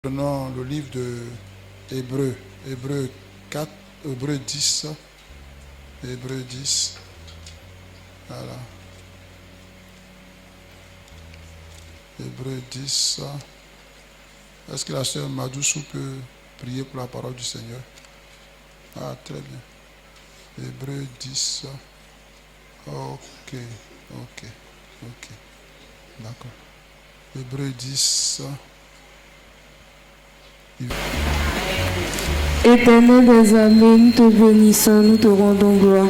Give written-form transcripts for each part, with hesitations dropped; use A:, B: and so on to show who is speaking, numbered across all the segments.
A: Prenons le livre de Hébreux, Hébreux 4, Hébreux 10, Hébreux 10, voilà. Hébreux 10. Est-ce que la sœur Madoussou peut prier pour la parole du Seigneur? Ah, très bien. Hébreux 10. Ok. D'accord. Hébreux 10.
B: Éternel des armées, nous te bénissons, nous te rendons gloire.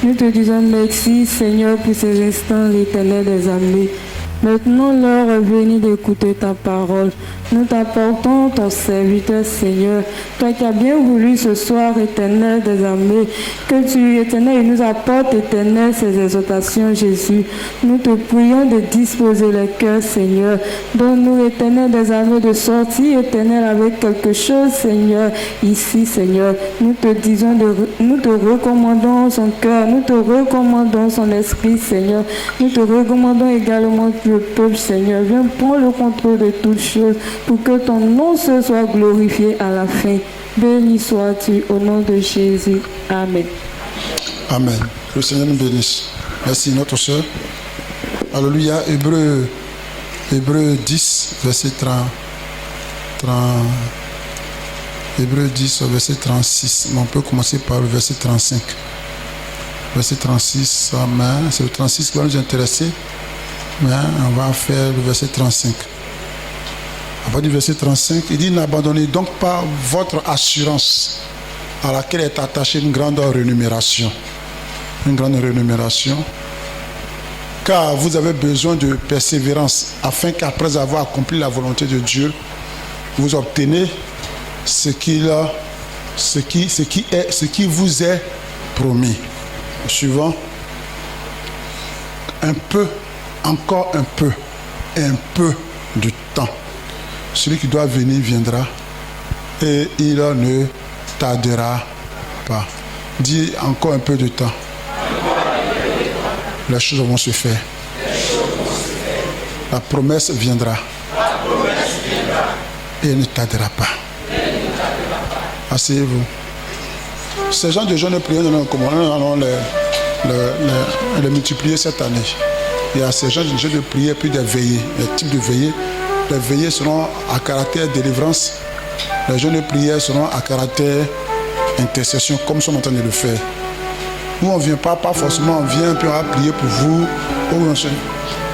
B: Nous te disons merci, Seigneur, pour ces instants, l'Éternel des armées. Maintenant, l'heure est venue d'écouter ta parole. Nous t'apportons ton serviteur, Seigneur. Toi qui as bien voulu ce soir, Éternel des armées, que tu, Éternel, nous apportes, Éternel, ces exhortations, Jésus. Nous te prions de disposer les cœurs, Seigneur. Donne-nous, Éternel des armées, de sortir, Éternel, avec quelque chose, Seigneur, ici, Seigneur. Nous te disons, nous te recommandons son cœur, nous te recommandons son esprit, Seigneur. Nous te recommandons également le peuple, Seigneur. Viens prendre le contrôle de toutes choses pour que ton nom se soit glorifié à la fin. Béni sois-tu au nom de Jésus. Amen.
A: Amen. Que le Seigneur nous bénisse. Merci, notre soeur. Alléluia. Hébreux 10, verset 30. Hébreux 10, verset 36. Mais on peut commencer par le verset 35. Verset 36, amen. C'est le 36 qui va nous intéresser. Mais on va faire le verset 35. À partir du verset 35, il dit: n'abandonnez donc pas votre assurance à laquelle est attachée une grande rémunération. Une grande rémunération. Car vous avez besoin de persévérance, afin qu'après avoir accompli la volonté de Dieu, vous obtenez ce qui vous est promis. Suivant. Un peu, encore un peu de temps. Celui qui doit venir viendra et il ne tardera pas. Dis encore un peu de temps. Les choses vont se faire. La promesse viendra. Et elle ne tardera pas. Asseyez-vous. Ces gens de jeunes prières, nous allons les multiplier cette année. Il y a ces gens de prière puis des veillées, des types de veillées. Les veillées seront à caractère délivrance. Les jeunes de prière seront à caractère intercession, comme nous sommes en train de le faire. Nous, on ne vient pas forcément, on vient puis on va prier pour vous.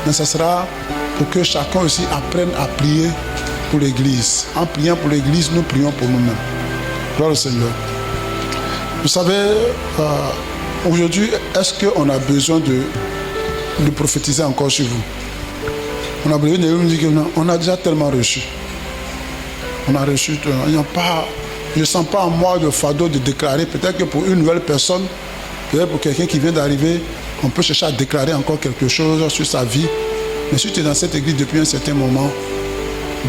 A: Mais ce sera pour que chacun aussi apprenne à prier pour l'Église. En priant pour l'Église, nous prions pour nous-mêmes. Gloire au Seigneur. Vous savez, aujourd'hui, est-ce qu'on a besoin de prophétiser encore sur vous? On a besoin de nous dire que non, on a déjà tellement reçu. On a reçu, je ne sens pas en moi de fardeau de déclarer. Peut-être que pour une nouvelle personne, peut-être pour quelqu'un qui vient d'arriver, on peut chercher à déclarer encore quelque chose sur sa vie. Mais si tu es dans cette église depuis un certain moment,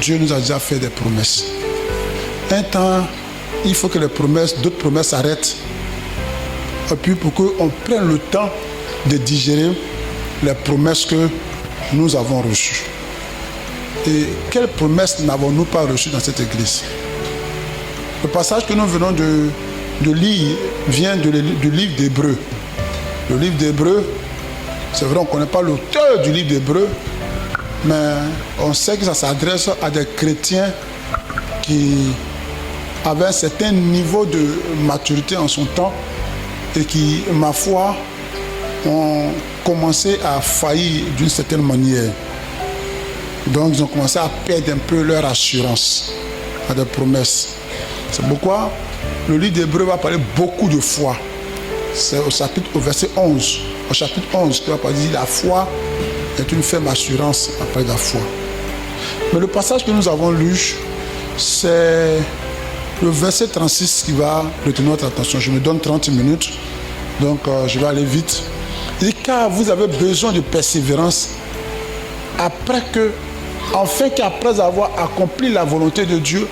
A: Dieu nous a déjà fait des promesses. Un temps, il faut que d'autres promesses s'arrêtent. Et puis pour qu'on prenne le temps de digérer les promesses que nous avons reçues. Et quelles promesses n'avons-nous pas reçues dans cette église? Le passage que nous venons de lire vient du livre d'Hébreux. Le livre d'Hébreux, c'est vrai, on ne connaît pas l'auteur du livre d'Hébreux, mais on sait que ça s'adresse à des chrétiens qui avaient un certain niveau de maturité en son temps et qui, ma foi, ont commencé à faillir d'une certaine manière. Donc ils ont commencé à perdre un peu leur assurance à des promesses. C'est pourquoi le livre d'Hébreux va parler beaucoup de foi. C'est au verset 11. Au chapitre 11, qui va parler de la foi est une ferme assurance après la foi. Mais le passage que nous avons lu, c'est le verset 36 qui va retenir notre attention. Je me donne 30 minutes, donc je vais aller vite. Il dit: car vous avez besoin de persévérance, afin qu'après avoir accompli la volonté de Dieu,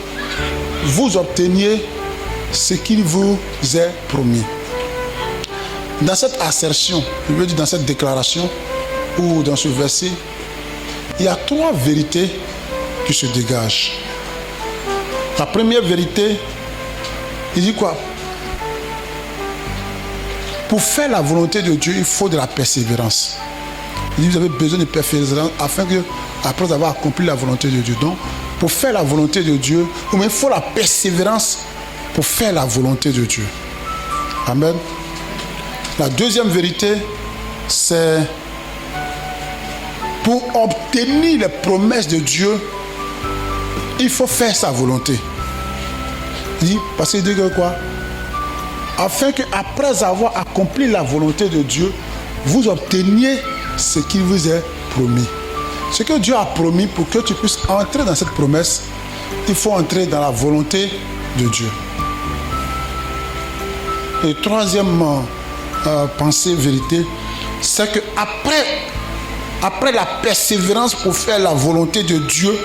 A: vous obteniez ce qu'il vous est promis. Dans cette assertion, je veux dire dans cette déclaration, ou dans ce verset, il y a trois vérités qui se dégagent. La première vérité, il dit quoi? Pour faire la volonté de Dieu, il faut de la persévérance. Il dit, vous avez besoin de persévérance afin que, après avoir accompli la volonté de Dieu. Donc, pour faire la volonté de Dieu, il faut la persévérance pour faire la volonté de Dieu. Amen. La deuxième vérité, c'est pour obtenir les promesses de Dieu, il faut faire sa volonté. Il dit, parce qu'il dit que quoi? Afin qu'après avoir accompli la volonté de Dieu, vous obteniez ce qu'il vous est promis. Ce que Dieu a promis, pour que tu puisses entrer dans cette promesse, il faut entrer dans la volonté de Dieu. Et troisièmement, pensée, vérité, c'est que après la persévérance pour faire la volonté de Dieu,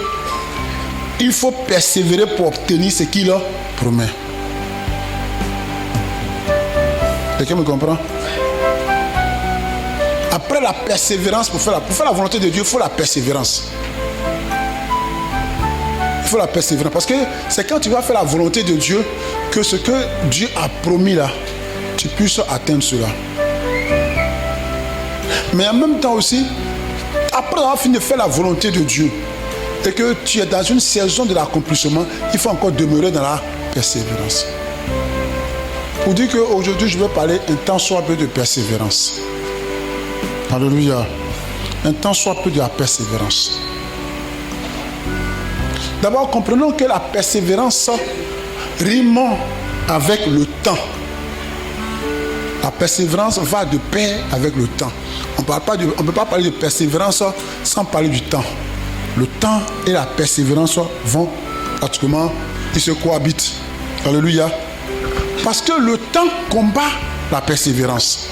A: il faut persévérer pour obtenir ce qu'il a promis. Quelqu'un me comprend? Après la persévérance, pour faire la volonté de Dieu, il faut la persévérance. Il faut la persévérance. Parce que c'est quand tu vas faire la volonté de Dieu que ce que Dieu a promis là, tu puisses atteindre cela. Mais en même temps aussi, après avoir fini de faire la volonté de Dieu et que tu es dans une saison de l'accomplissement, il faut encore demeurer dans la persévérance. Pour dire qu'aujourd'hui, je vais parler un temps soit peu de persévérance. Alléluia. Un temps soit peu de la persévérance. D'abord, comprenons que la persévérance rime avec le temps. La persévérance va de pair avec le temps. On ne peut pas parler de persévérance sans parler du temps. Le temps et la persévérance vont pratiquement, ils se cohabitent. Alléluia. Parce que le temps combat la persévérance.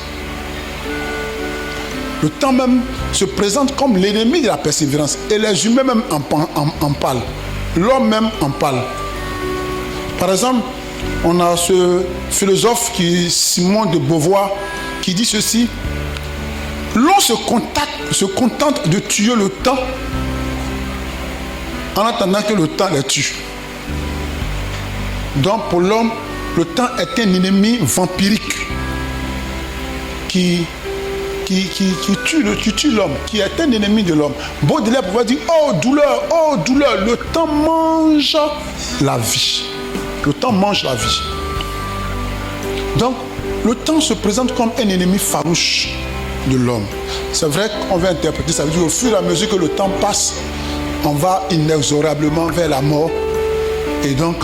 A: Le temps même se présente comme l'ennemi de la persévérance. Et les humains même en parlent. L'homme même en parle. Par exemple, on a ce philosophe Simon de Beauvoir qui dit ceci: l'on se contente de tuer le temps en attendant que le temps les tue. Donc pour l'homme, le temps est un ennemi vampirique qui tue l'homme, qui est un ennemi de l'homme. Baudelaire pouvait dire: oh douleur, le temps mange la vie. Le temps mange la vie. Donc, le temps se présente comme un ennemi farouche de l'homme. C'est vrai qu'on va interpréter, ça veut dire au fur et à mesure que le temps passe, on va inexorablement vers la mort. Et donc,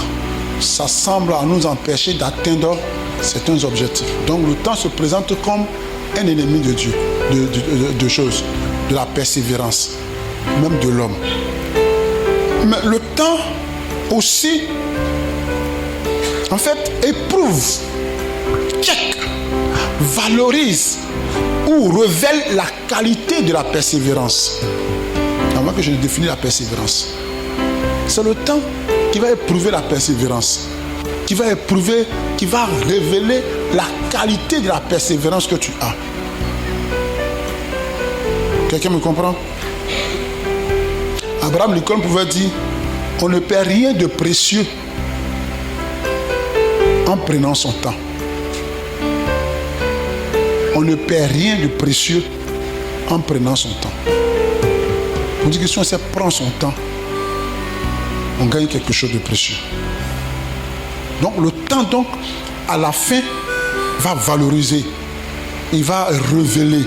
A: ça semble à nous empêcher d'atteindre certains objectifs. Donc, le temps se présente comme un ennemi de Dieu, de choses, de la persévérance, même de l'homme. Mais le temps aussi, en fait, éprouve, check, valorise ou révèle la qualité de la persévérance. Avant que je ne définisse la persévérance, c'est le temps qui va éprouver la persévérance, qui va révéler la qualité de la persévérance que tu as. Quelqu'un me comprend? Abraham Lincoln pouvait dire: on ne perd rien de précieux en prenant son temps. On ne perd rien de précieux en prenant son temps. On dit que si on sait prendre son temps, on gagne quelque chose de précieux. Donc le temps, donc, à la fin, va valoriser, il va révéler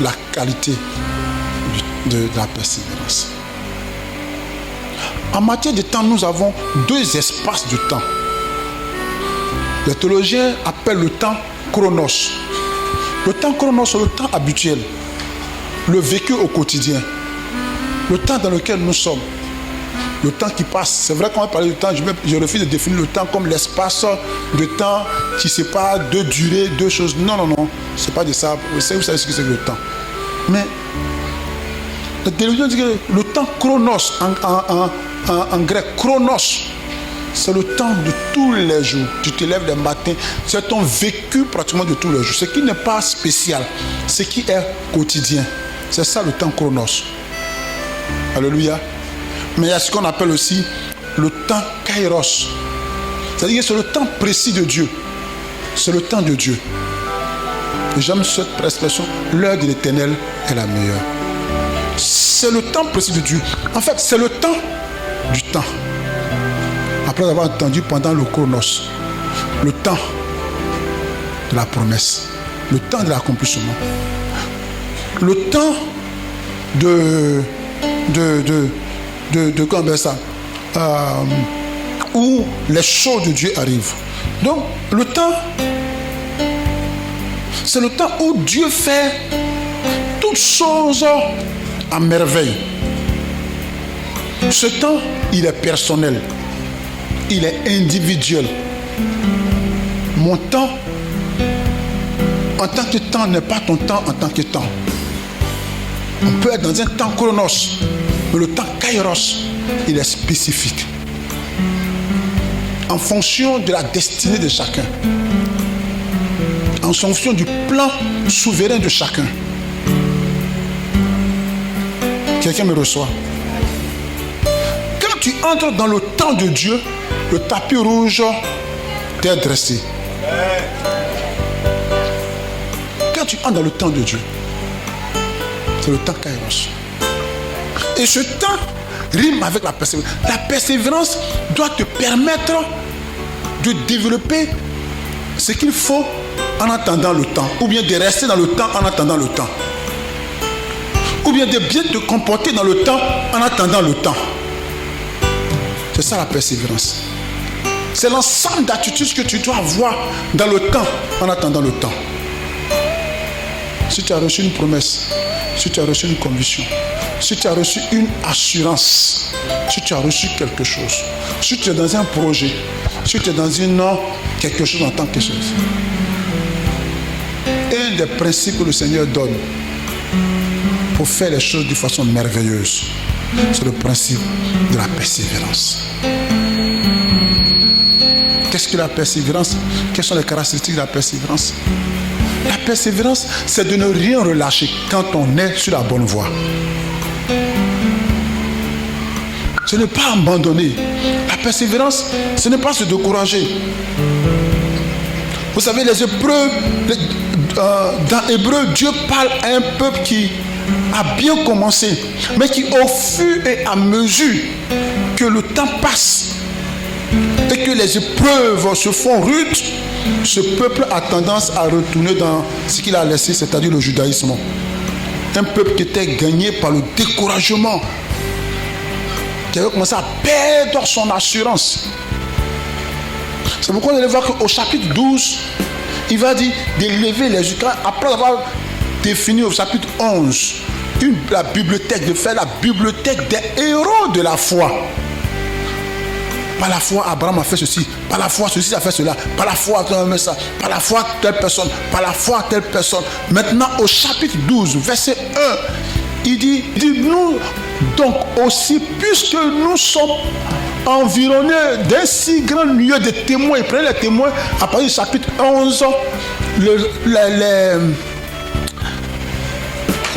A: la qualité de la persévérance. En matière de temps, nous avons deux espaces de temps. Les théologiens appellent le temps chronos. Le temps chronos, c'est le temps habituel, le vécu au quotidien, le temps dans lequel nous sommes, le temps qui passe. C'est vrai qu'on va parler du temps, je refuse de définir le temps comme l'espace de temps qui sépare deux durées, deux choses. Non, c'est pas de ça. Vous savez ce que c'est que le temps. Mais les théologiens disent que le temps chronos, en grec, chronos, c'est le temps de tous les jours. Tu te lèves le matin, c'est ton vécu pratiquement de tous les jours. Ce qui n'est pas spécial, ce qui est quotidien. C'est ça le temps chronos. Alléluia. Mais il y a ce qu'on appelle aussi le temps kairos. C'est-à-dire que c'est le temps précis de Dieu. C'est le temps de Dieu. Et j'aime cette expression, l'heure de l'Éternel est la meilleure. C'est le temps précis de Dieu. En fait, c'est le temps du temps. Après avoir entendu pendant le chronos, le temps de la promesse, le temps de l'accomplissement, le temps comment on appelle ça, où les choses de Dieu arrivent. Donc, le temps, c'est le temps où Dieu fait toutes choses à merveille. Ce temps, il est personnel, il est individuel. Mon temps, en tant que temps, n'est pas ton temps en tant que temps. On peut être dans un temps chronos, mais le temps kairos, il est spécifique. En fonction de la destinée de chacun. En fonction du plan souverain de chacun. Quelqu'un me reçoit. Quand tu entres dans le temps de Dieu, le tapis rouge t'est dressé. Quand tu entres dans le temps de Dieu, c'est le temps kairos. Et ce temps rime avec la persévérance. La persévérance doit te permettre de développer ce qu'il faut en attendant le temps, ou bien de rester dans le temps en attendant le temps, ou bien de bien te comporter dans le temps en attendant le temps. C'est ça la persévérance. C'est l'ensemble d'attitudes que tu dois avoir dans le temps en attendant le temps. Si tu as reçu une promesse, si tu as reçu une conviction, si tu as reçu une assurance, si tu as reçu quelque chose, si tu es dans un projet, si tu es dans quelque chose en tant que chose. Un des principes que le Seigneur donne pour faire les choses de façon merveilleuse, c'est le principe de la persévérance. Qu'est-ce que la persévérance? Quelles sont les caractéristiques de la persévérance? La persévérance, c'est de ne rien relâcher quand on est sur la bonne voie. Ce n'est pas abandonner. La persévérance, ce n'est pas se décourager. Vous savez, les épreuves, dans Hébreu, Dieu parle à un peuple qui a bien commencé, mais qui au fur et à mesure que le temps passe et que les épreuves se font rudes, ce peuple a tendance à retourner dans ce qu'il a laissé, c'est-à-dire le judaïsme. Un peuple qui était gagné par le découragement, qui avait commencé à perdre son assurance. C'est pourquoi on allait voir qu'au chapitre 12, il va dire d'élever les yeux. Après avoir défini au chapitre 11 la bibliothèque, de faire la bibliothèque des héros de la foi. Par la foi, Abraham a fait ceci. Par la foi, ceci a fait cela. Par la foi, ça. Par la foi, telle personne. Par la foi, telle personne. Maintenant, au chapitre 12, verset 1, il dit nous, donc aussi, puisque nous sommes environnés d'un si grand lieu de témoins, prenez les témoins, à partir du chapitre 11,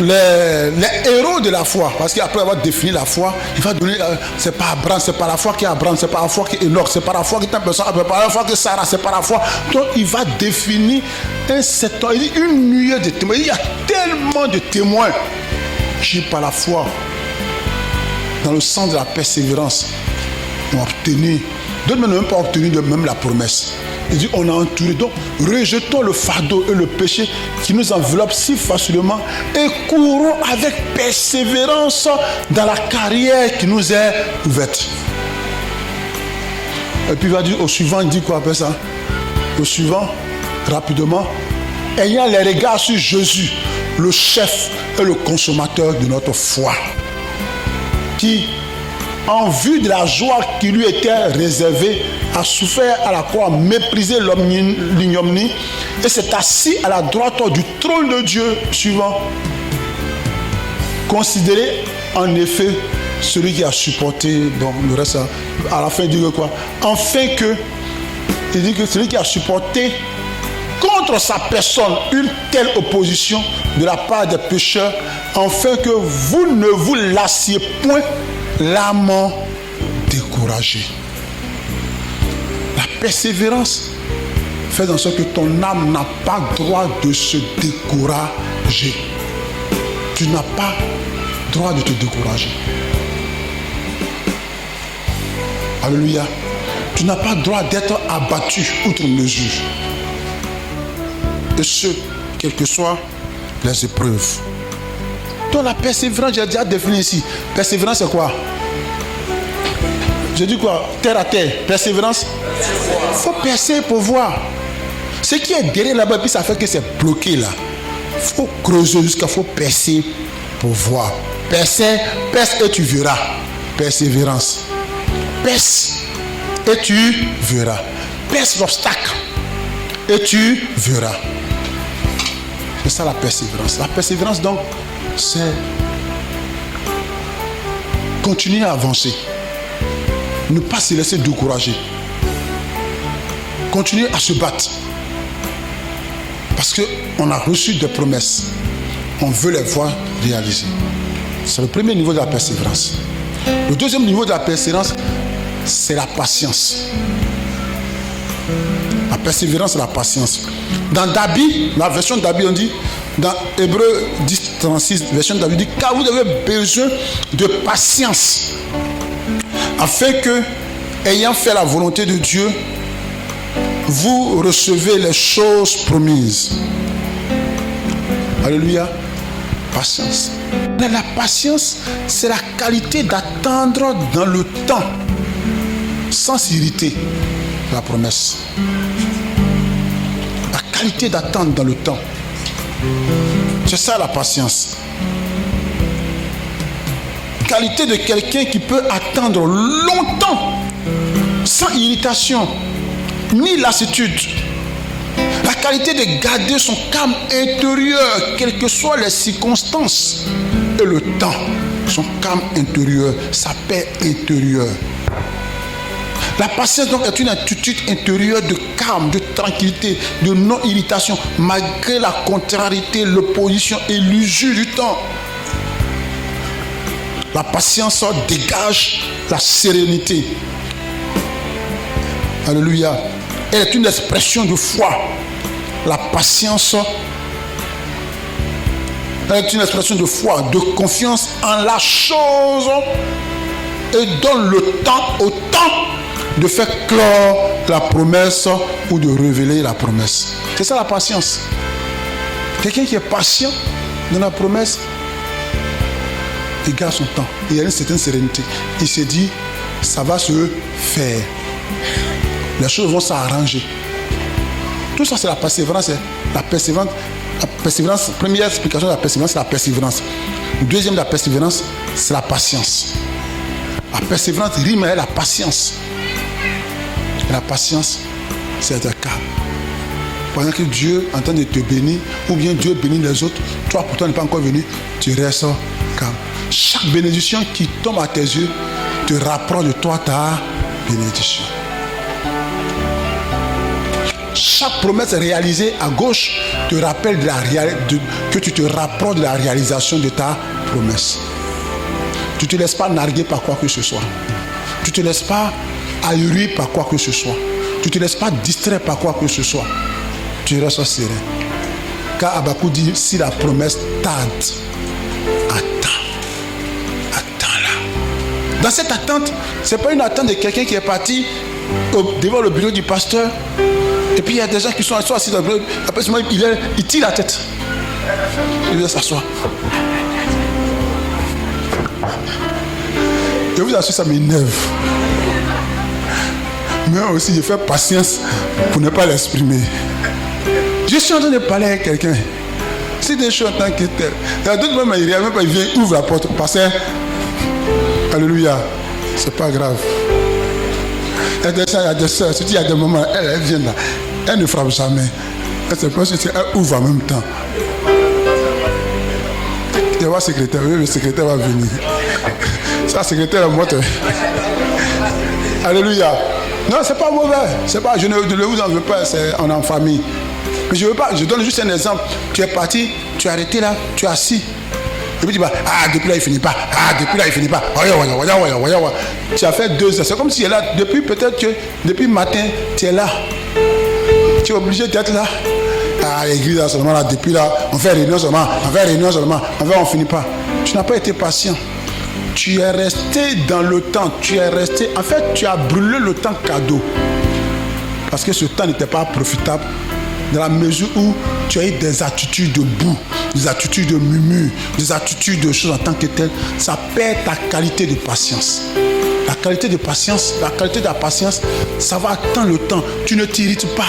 A: les héros de la foi, parce qu'après avoir défini la foi, il va donner, c'est pas Abraham, c'est pas la foi qui est Abraham, c'est pas la foi qui est Enoch, c'est pas la foi qui est une personne, c'est pas la foi qui est Sarah, c'est pas la foi. Donc il va définir un certain, il dit une nuée de témoins. Il y a tellement de témoins qui par la foi, dans le sens de la persévérance, ont obtenu, d'autres n'ont même pas obtenu de même la promesse. Il dit on a entouré. Donc rejetons le fardeau et le péché qui nous enveloppe si facilement et courons avec persévérance dans la carrière qui nous est ouverte. Et puis il va dire au suivant, il dit quoi après ça? Au suivant, rapidement, ayant les regards sur Jésus, le chef et le consommateur de notre foi, qui, en vue de la joie qui lui était réservée, a souffert à la croix, méprisé l'ignominie et s'est assis à la droite du trône de Dieu. Suivant, considérez en effet celui qui a supporté, bon, le reste, à la fin il dit que quoi? Il dit que celui qui a supporté contre sa personne une telle opposition de la part des pécheurs, afin que vous ne vous lassiez point l'âme décourager. La persévérance fait en sorte que ton âme n'a pas droit de se décourager. Tu n'as pas droit de te décourager. Alléluia. Tu n'as pas droit d'être abattu outre mesure. Et ce, quelles que soient les épreuves. Donc la persévérance, j'ai déjà défini ici. Persévérance, c'est quoi? Je dis quoi? Terre à terre. Persévérance. Il faut percer pour voir. Ce qui est derrière là-bas, puis ça fait que c'est bloqué là. Il faut creuser jusqu'à faut percer pour voir. Percer, perce et tu verras. Persévérance. Perce et tu verras. Perce l'obstacle et tu verras. C'est ça la persévérance. La persévérance donc, c'est continuer à avancer. Ne pas se laisser décourager. Continuer à se battre. Parce qu'on a reçu des promesses. On veut les voir réalisées. C'est le premier niveau de la persévérance. Le deuxième niveau de la persévérance, c'est la patience. La persévérance, c'est la patience. Dans Dabi, la version Dabi, on dit, dans Hébreux 10, 36, version Dabi, dit, car vous avez besoin de patience, afin que, ayant fait la volonté de Dieu, vous recevez les choses promises. Alléluia. Patience. Mais la patience, c'est la qualité d'attendre dans le temps, sans s'irriter, la promesse. La qualité d'attendre dans le temps. C'est ça la patience. Qualité de quelqu'un qui peut attendre longtemps, sans irritation, ni lassitude. La qualité de garder son calme intérieur, quelles que soient les circonstances et le temps. Son calme intérieur, sa paix intérieure. La patience donc est une attitude intérieure de calme, de tranquillité, de non-irritation, malgré la contrariété, l'opposition et l'usure du temps. La patience dégage la sérénité. Alléluia. Elle est une expression de foi. La patience est une expression de foi, de confiance en la chose et donne le temps au temps de faire clore la promesse ou de révéler la promesse. C'est ça la patience. Quelqu'un qui est patient dans la promesse, il garde son temps. Il y a une certaine sérénité. Il se dit, ça va se faire. Les choses vont s'arranger. Tout ça, c'est la persévérance. La persévérance, première explication de la persévérance, c'est la persévérance. Deuxième de la persévérance, c'est la patience. La persévérance rime avec la patience. Et la patience, c'est un cas. Pendant que Dieu est en train de te bénir, ou bien Dieu bénit les autres, toi pourtant n'est pas encore venu, tu restes calme. Chaque bénédiction qui tombe à tes yeux te rapproche de toi ta bénédiction. Chaque promesse réalisée à gauche te rappelle que tu te rapproches de la réalisation de ta promesse. Tu ne te laisses pas narguer par quoi que ce soit. Tu ne te laisses pas ahurir par quoi que ce soit. Tu ne te laisses pas distraire par quoi que ce soit. Tu restes serein. Car Habakkuk dit, si la promesse tarde, attends-la. Dans cette attente, ce n'est pas une attente de quelqu'un qui est parti devant le bureau du pasteur. Et puis il y a des gens qui sont assis dans le bureau. Après il tire la tête. Il vient s'asseoir. Je vous assure, ça m'énerve. Mais aussi, je fais patience pour ne pas l'exprimer. Je suis en train de parler avec quelqu'un. Si je suis en train de... Il y a d'autres moments, il vient, il ouvre la porte. Pasteur, alléluia, c'est pas grave. Il y a des soeurs, il y a des moments, elles viennent là. Elle ne frappe jamais. Elle ouvre en même temps. Il va secrétaire, le secrétaire va venir. Ça, secrétaire est morte. Alléluia. Non, c'est pas mauvais. C'est pas, je ne vous en veux pas, on est en famille. Mais je veux pas, je donne juste un exemple. Tu es parti, tu es arrêté là, tu es assis. Et puis tu vas, depuis là il finit pas, depuis là il finit pas. Tu as fait 2 heures. C'est comme si elle est là, peut-être que depuis le matin, tu es là. Tu es obligé d'être là. L'église là seulement là, depuis là, on fait réunion seulement, on finit pas. Tu n'as pas été patient. Tu es resté dans le temps, en fait, tu as brûlé le temps cadeau. Parce que ce temps n'était pas profitable dans la mesure où tu as eu des attitudes de boue, des attitudes de murmure, des attitudes de choses en tant que telles. Ça perd ta qualité de patience. La qualité de la patience, ça va attendre le temps. Tu ne t'irrites pas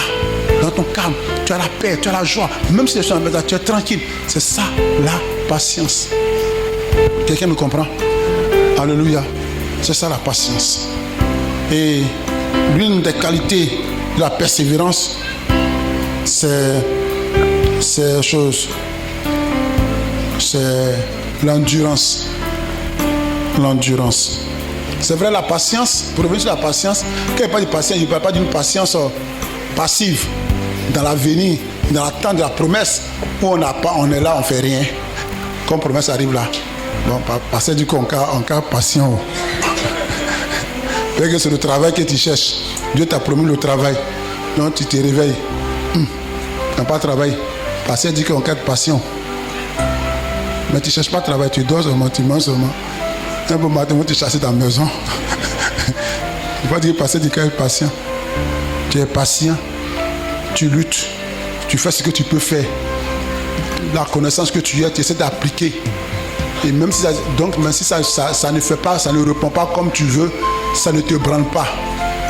A: dans ton calme. Tu as la paix, tu as la joie. Même si les choses sont tu es tranquille. C'est ça la patience. Quelqu'un me comprend? Alléluia. C'est ça la patience. Et l'une des qualités de la persévérance, c'est l'endurance. L'endurance. C'est vrai, la patience, pour revenir sur la patience, quand il parle de patience, il ne parle pas d'une patience passive dans l'avenir, dans l'attente de la promesse, où on est là, on ne fait rien. Quand la promesse arrive là, bon, passer du coup, en cas patient. Parce que c'est le travail que tu cherches. Dieu t'a promis le travail. Donc tu te réveilles. Tu n'as pas travaillé. Passer dit qu'en cas de patient. Mais tu ne cherches pas de travail, tu dors seulement, tu manges seulement. Un bon matin, tu chasses ta maison. Il faut dire passer du cas de patient. Tu es patient, tu luttes, tu fais ce que tu peux faire. La connaissance que tu as, tu essaies d'appliquer. Et même si ça ne fait pas, ça ne répond pas comme tu veux, ça ne te branle pas,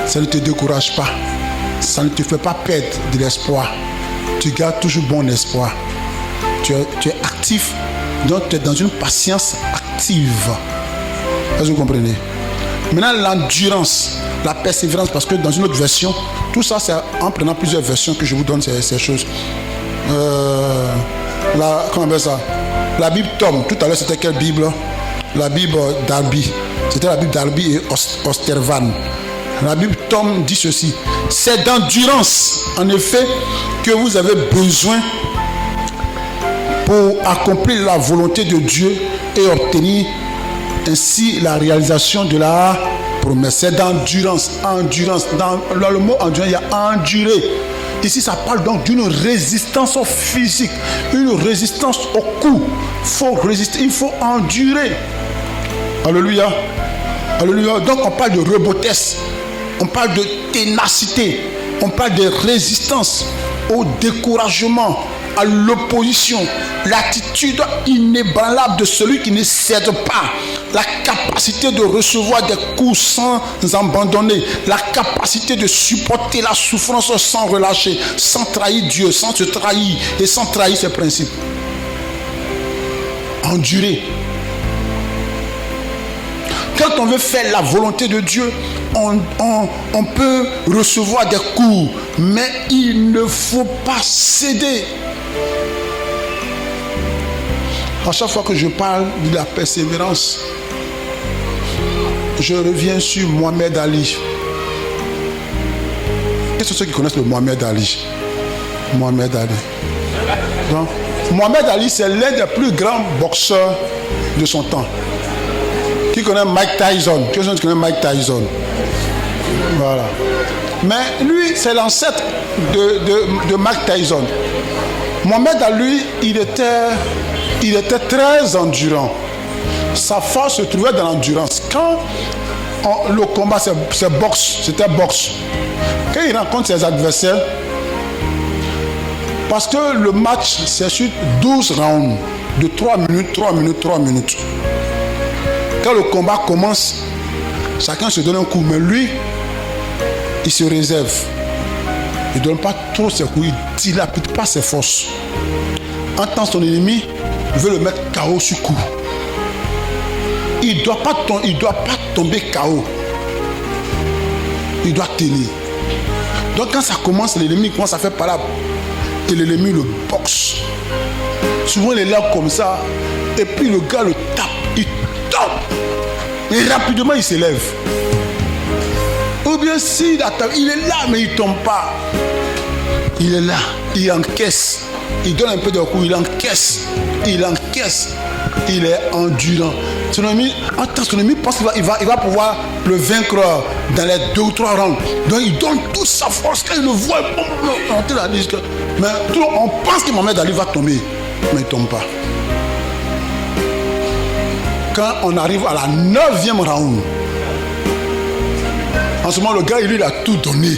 A: ça ne te décourage pas, ça ne te fait pas perdre de l'espoir. Tu gardes toujours bon espoir. Tu es actif, donc tu es dans une patience active. Est-ce que vous comprenez? Maintenant, l'endurance, la persévérance, parce que dans une autre version, tout ça, c'est en prenant plusieurs versions que je vous donne ces choses. Comment on appelle ça? La Bible Tom, tout à l'heure, c'était quelle Bible? La Bible Darby. C'était la Bible Darby et Ostervan. La Bible Tom dit ceci: c'est d'endurance, en effet, que vous avez besoin pour accomplir la volonté de Dieu et obtenir ainsi la réalisation de la promesse. C'est d'endurance. Endurance. Dans le mot endurance, il y a endurer. Ici, ça parle donc d'une résistance physique, une résistance au coup. Il faut résister, il faut endurer. Alléluia. Alléluia. Donc, on parle de robustesse, on parle de ténacité, on parle de résistance au découragement, à l'opposition, l'attitude inébranlable de celui qui ne cède pas, la capacité de recevoir des coups sans abandonner, la capacité de supporter la souffrance sans relâcher, sans trahir Dieu, sans se trahir et sans trahir ses principes. Endurer. Quand on veut faire la volonté de Dieu, on peut recevoir des coups, mais il ne faut pas céder. À chaque fois que je parle de la persévérance, je reviens sur Mohamed Ali. Quels sont ceux qui connaissent le Mohamed Ali? Mohamed Ali. Donc, Mohamed Ali, c'est l'un des plus grands boxeurs de son temps. Qui connaît Mike Tyson? Qui connaît Mike Tyson? Voilà. Mais lui, c'est l'ancêtre de Mike Tyson. Mohamed Ali, il était très endurant. Sa force se trouvait dans l'endurance. Quand le combat, c'est boxe, c'était boxe. Quand il rencontre ses adversaires, parce que le match, c'est sur 12 rounds de 3 minutes, 3 minutes, 3 minutes. Quand le combat commence, chacun se donne un coup, mais lui, il se réserve. Il ne donne pas trop ses coups, il ne dilapide pas ses forces. Entend son ennemi, il veut le mettre KO sur coup. Il ne doit pas tomber KO. Il doit tenir. Donc quand ça commence, l'ennemi commence à faire par là. Et l'ennemi le boxe. Souvent il est là comme ça. Et puis le gars le tape. Il tombe. Et rapidement il s'élève. Ou bien s'il attaque, il est là mais il ne tombe pas. Il est là, il encaisse. Il donne un peu de coup, il encaisse. Il encaisse. Il est endurant. Son ennemi pense qu'il va pouvoir le vaincre dans les 2 ou 3 rounds. Donc il donne toute sa force. Quand il le voit, mais on pense que Mohamed Ali va tomber, mais il ne tombe pas. Quand on arrive à la 9e round, en ce moment le gars il a tout donné.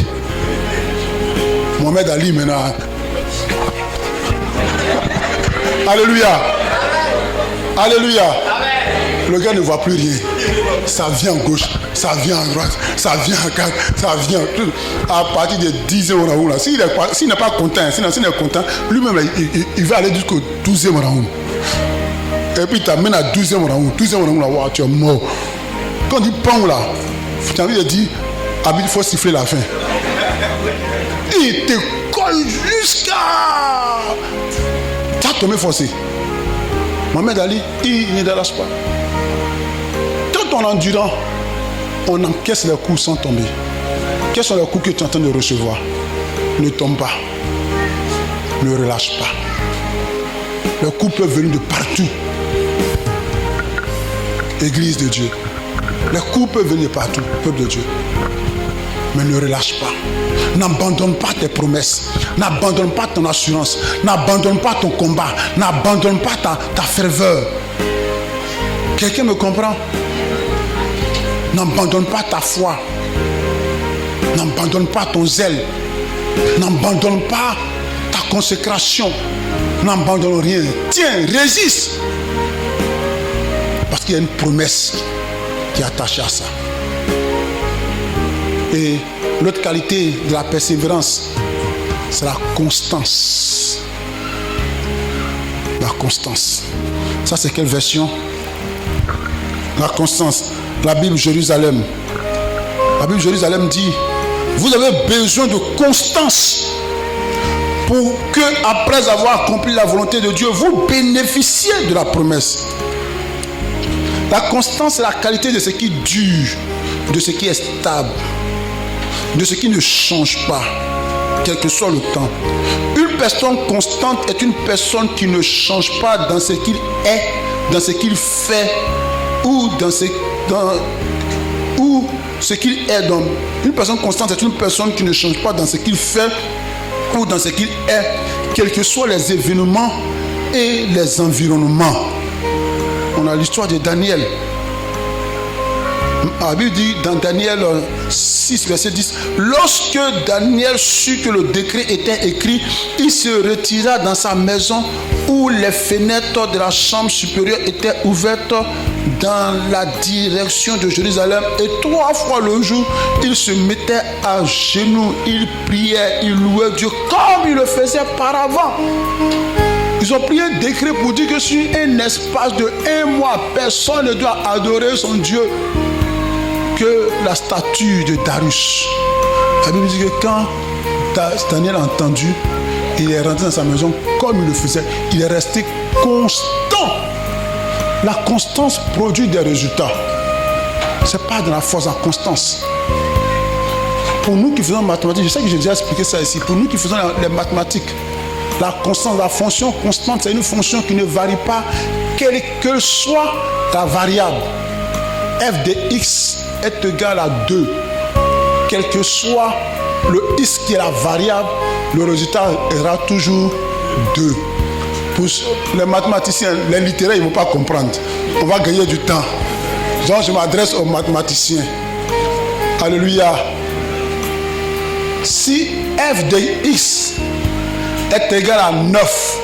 A: Mohamed Ali maintenant. Alléluia. Alléluia. Le gars ne voit plus rien. Ça vient à gauche, ça vient à droite, ça vient à 4, ça vient à partir de 10e round là. S'il n'est pas content, s'il est content, lui-même là, il va aller jusqu'au 12e round. Et puis il t'amène à 12e round. 12e round là, wow, tu es mort. Quand il prend là, tu as envie de dire, il faut siffler la fin. Il te colle jusqu'à... Tu as tombé forcé. Mohamed Ali, il ne relâche pas. Quand on est endurant, on encaisse les coups sans tomber. Quels sont les coups que tu es en train de recevoir? Ne tombe pas. Ne relâche pas. Les coups peuvent venir de partout. Église de Dieu. Les coups peuvent venir de partout, peuple de Dieu. Mais ne relâche pas. N'abandonne pas tes promesses. N'abandonne pas ton assurance. N'abandonne pas ton combat. N'abandonne pas ta ferveur. Quelqu'un me comprend? N'abandonne pas ta foi. N'abandonne pas ton zèle. N'abandonne pas ta consécration. N'abandonne rien. Tiens, résiste. Parce qu'il y a une promesse qui est attachée à ça. Et l'autre qualité de la persévérance, c'est la constance. La constance. Ça, c'est quelle version? La constance. La Bible Jérusalem. La Bible Jérusalem dit, vous avez besoin de constance pour que, après avoir accompli la volonté de Dieu, vous bénéficiez de la promesse. La constance, c'est la qualité de ce qui dure, de ce qui est stable, de ce qui ne change pas, quel que soit le temps. Une personne constante est une personne qui ne change pas dans ce qu'il est, dans ce qu'il fait, ou dans ce qu'il est. Donc, une personne constante est une personne qui ne change pas dans ce qu'il fait ou dans ce qu'il est, quels que soient les événements et les environnements. On a l'histoire de Daniel. La Bible dit dans Daniel 6, verset 10, lorsque Daniel sut que le décret était écrit, il se retira dans sa maison où les fenêtres de la chambre supérieure étaient ouvertes dans la direction de Jérusalem, et 3 fois le jour, il se mettait à genoux, il priait, il louait Dieu comme il le faisait par avant. Ils ont pris un décret pour dire que sur un espace de 1 mois, personne ne doit adorer son Dieu que la statue de Darius. La Bible dit que quand Daniel a entendu, il est rentré dans sa maison comme il le faisait. Il est resté constant. La constance produit des résultats. Ce n'est pas de la force, la constance. Pour nous qui faisons mathématiques, je sais que j'ai déjà expliqué ça ici, pour nous qui faisons les mathématiques, la constance, la fonction constante, c'est une fonction qui ne varie pas, quelle que soit la variable. F de x est égal à 2. Quel que soit le x qui est la variable, le résultat sera toujours 2. Pour les mathématiciens, les littéraires, ils ne vont pas comprendre. On va gagner du temps. Donc je m'adresse aux mathématiciens. Alléluia. Si f de x est égal à 9,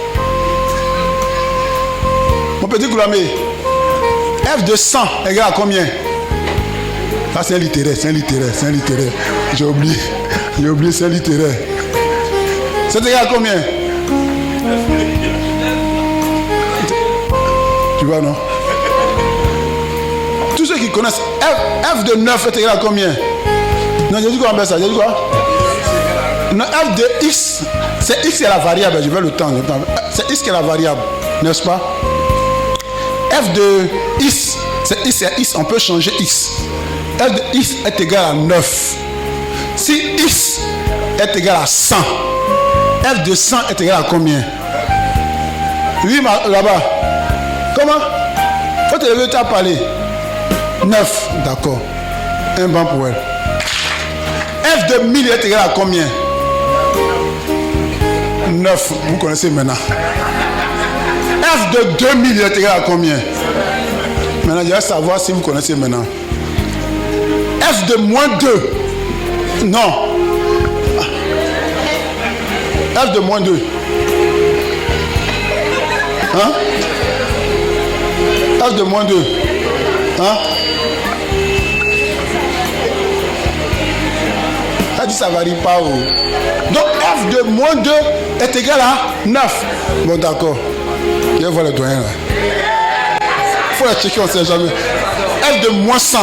A: mon petit Goulamé, f de 100 est égal à combien? Ça c'est un littéraire, J'ai oublié, c'est un littéraire. C'est égal à combien? Tu vois, non? Tous ceux qui connaissent f de 9 est égal à combien? Non, j'ai dit quoi en ça? J'ai dit quoi? Non, f de x, c'est x qui est la variable. Je veux le temps. C'est x qui est la variable, n'est-ce pas? F de x, c'est x, on peut changer x. F de x est égal à 9. Si x est égal à 100, f de 100 est égal à combien? Oui, là-bas. Comment? Faut te lever, tu as parlé. 9, d'accord. Un banc pour elle. F de 1000 est égal à combien? 9, vous connaissez maintenant. F de 2000 est égal à combien? Maintenant, je vais savoir si vous connaissez maintenant. F de moins 2. Non. F de moins 2. Hein? F de moins 2. Hein? Ça dit ça varie pas. Donc F de moins 2 est égal à 9. Bon d'accord. Je vais voir le doyen là. Il faut la checker, on ne sait jamais. F de moins 100.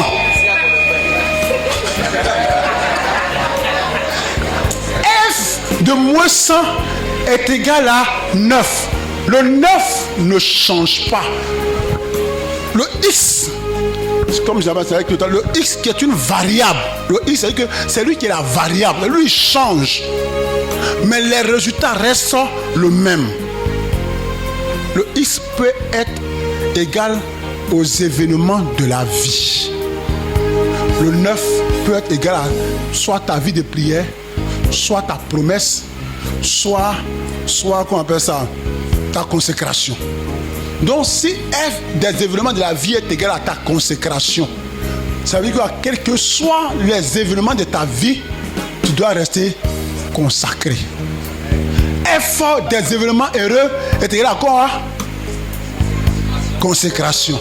A: F de moins 100 est égal à 9. Le 9 ne change pas. Le X, comme j'avais dit tout à l'heure, le X qui est une variable. Le X, c'est-à-dire que c'est lui qui est la variable. Lui, il change. Mais les résultats restent le même. Le X peut être égal aux événements de la vie. Le 9 peut être égal à soit ta vie de prière, soit ta promesse, soit comment on appelle ça, ta consécration. Donc si F des événements de la vie est égal à ta consécration, ça veut dire que quels que soient les événements de ta vie, tu dois rester consacré. F des événements heureux est égal à quoi? Consécration.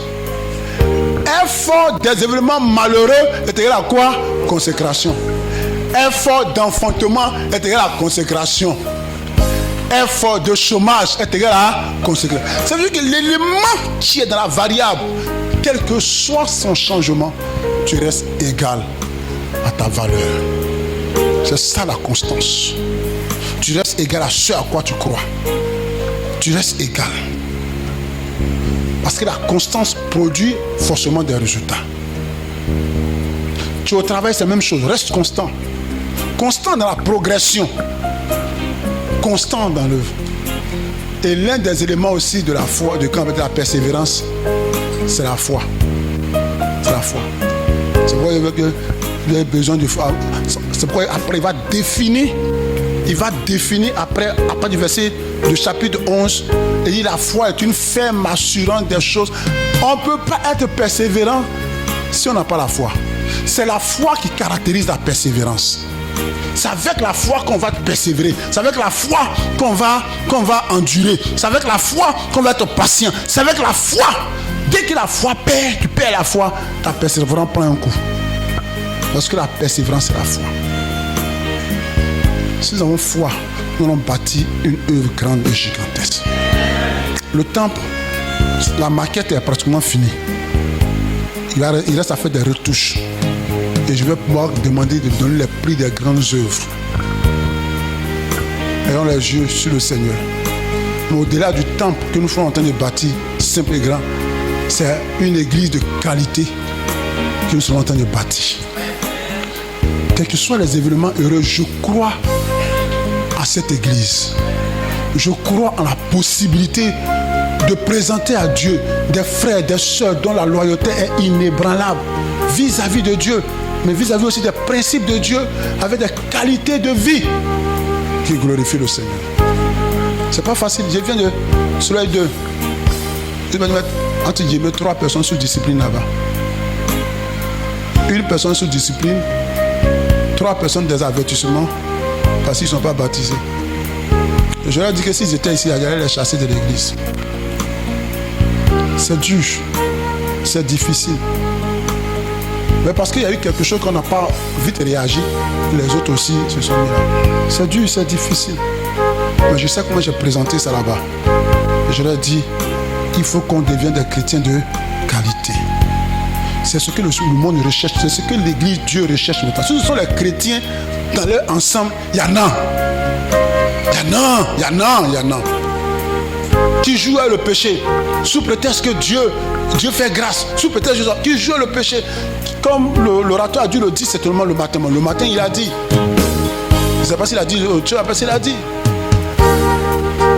A: F des événements malheureux est égal à quoi? Consécration. F d'enfantement est égal à consécration. F de chômage est égal à consécration. Ça veut dire que l'élément qui est dans la variable, quel que soit son changement, tu restes égal à ta valeur. C'est ça la constance. Tu restes égal à ce à quoi tu crois. Tu restes égal. Parce que la constance produit forcément des résultats. Tu es au travail, c'est la même chose. Reste constant. Constant dans la progression. Constant dans l'œuvre. Et l'un des éléments aussi de la foi, de la persévérance, c'est la foi. C'est la foi. C'est pourquoi il a besoin de foi. C'est pourquoi après il va définir après du verset du chapitre 11, il dit la foi est une ferme assurance des choses. On ne peut pas être persévérant si on n'a pas la foi. C'est la foi qui caractérise la persévérance. C'est avec la foi qu'on va persévérer. C'est avec la foi qu'on va endurer. C'est avec la foi qu'on va être patient. C'est avec la foi. Dès que la foi perd, tu perds la foi, ta persévérance prend un coup. Parce que la persévérance, c'est la foi. Si nous avons foi, nous allons bâtir une œuvre grande et gigantesque. Le temple, la maquette est pratiquement finie. Il reste à faire des retouches. Et je vais pouvoir demander de donner les prix des grandes œuvres. Ayons les yeux sur le Seigneur. Mais au-delà du temple que nous sommes en train de bâtir, simple et grand, c'est une église de qualité que nous sommes en train de bâtir. Quels que soient les événements heureux, je crois à cette église. Je crois en la possibilité de présenter à Dieu des frères et des sœurs dont la loyauté est inébranlable vis-à-vis de Dieu, mais vis-à-vis aussi des principes de Dieu, avec des qualités de vie qui glorifient le Seigneur. C'est pas facile. Je viens de cela de mettre entre guillemets 3 personnes sous discipline là-bas. Une personne sous discipline, 3 personnes des avertissements parce qu'ils ne sont pas baptisés. Je leur ai dit que s'ils étaient ici, j'allais les chasser de l'église. C'est dur, c'est difficile. Mais parce qu'il y a eu quelque chose qu'on n'a pas vite réagi, les autres aussi se sont mis là. C'est dur, c'est difficile. Mais je sais comment j'ai présenté ça là-bas. Je leur ai dit, il faut qu'on devienne des chrétiens de qualité. C'est ce que le monde recherche, c'est ce que l'église Dieu recherche maintenant. Ce sont les chrétiens dans leur ensemble, il y en a. Il y en a. Qui jouent à le péché, sous prétexte que Dieu fait grâce, sous prétexte qui joue le péché. Comme l'orateur a dû le dire certainement le matin. Le matin, il a dit. Je ne sais pas s'il a dit, tu sais pas s'il a dit.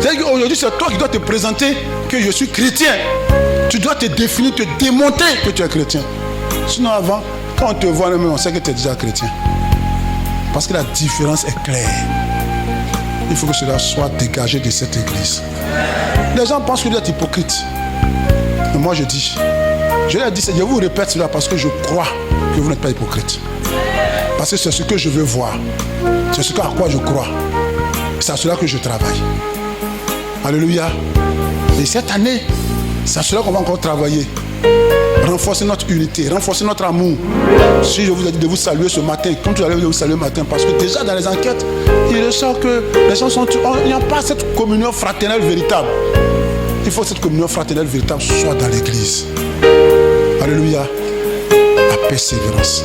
A: C'est-à-dire qu'aujourd'hui, c'est toi qui dois te présenter que je suis chrétien. Tu dois te définir, te démontrer que tu es chrétien. Sinon avant, quand on te voit, on sait que tu es déjà chrétien. Parce que la différence est claire. Il faut que cela soit dégagé de cette église. Les gens pensent que vous êtes hypocrite. Mais moi je dis, je vous répète cela parce que je crois que vous n'êtes pas hypocrite. Parce que c'est ce que je veux voir. C'est ce à quoi je crois. C'est à cela que je travaille. Alléluia. Et cette année, c'est à cela qu'on va encore travailler. Renforcer notre unité, renforcer notre amour. Si je vous ai dit de vous saluer ce matin, comme tu allais vous saluer le matin, parce que déjà dans les enquêtes, il ressort que les gens il n'y a pas cette communion fraternelle véritable. Il faut que cette communion fraternelle véritable soit dans l'église. Alléluia. La persévérance.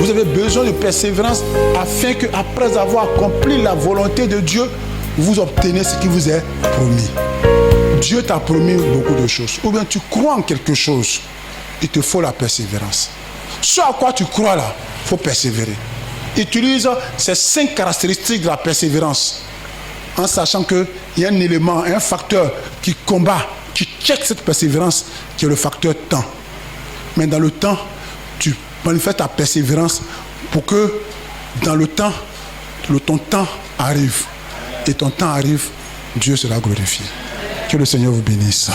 A: Vous avez besoin de persévérance afin que, après avoir accompli la volonté de Dieu, vous obtenez ce qui vous est promis. Dieu t'a promis beaucoup de choses. Ou bien tu crois en quelque chose. Il te faut la persévérance. Ce à quoi tu crois là, il faut persévérer. Utilise ces 5 caractéristiques de la persévérance. En sachant qu'il y a un élément, un facteur qui combat, qui check cette persévérance, qui est le facteur temps. Mais dans le temps, tu manifestes ta persévérance pour que dans le temps, ton temps arrive. Et ton temps arrive, Dieu sera glorifié. Que le Seigneur vous bénisse.